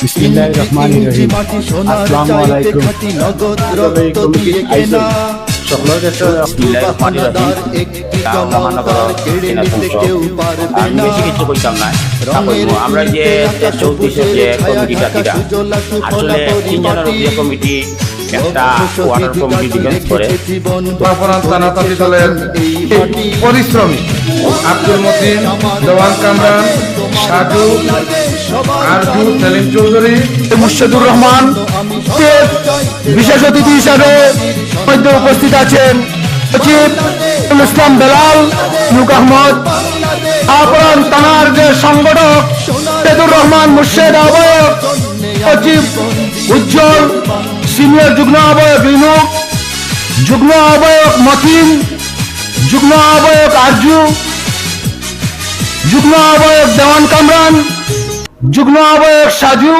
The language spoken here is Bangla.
বিসমিল্লাহিররহমানিররহিম। আসসালামু আলাইকুম। এই কমিটির আয়োজন সকলের কাছে আমি বেশি কিছু কইতাম না। আমরা যে 34 যে কমিটিটা ছিল আসলে তিনজনের যে কমিটি একটা ওয়াটার কমিটি ডিফেন্স করে বাফরান তানাতালি দলের পরিশ্রমী আব্দুল মতিন, দেওয়ান কামরান, সাজু, আরজু, সেলিম চৌধুরী, মুর্শিদুর রহমান বিশেষ অতিথি হিসাবে মধ্যে উপস্থিত আছেন সচিব ইসলাম বেলাল, নুক আহমদ, আফরান থানার যে সংগঠক মুর্শিদুর রহমান মুর্শেদ আহ্বায়ক, সচিব উজ্জ্বল, সিনিয়র যুগ্ম আহ্বায়ক রিনুক, যুগ্ম আহ্বায়ক মতিন, যুগ্ম আহ্বায়ক আরজু, যুগ্ম আহ্বায়ক দেওয়ান কামরান, যুগ্ম আহ্বায়ক সাজু।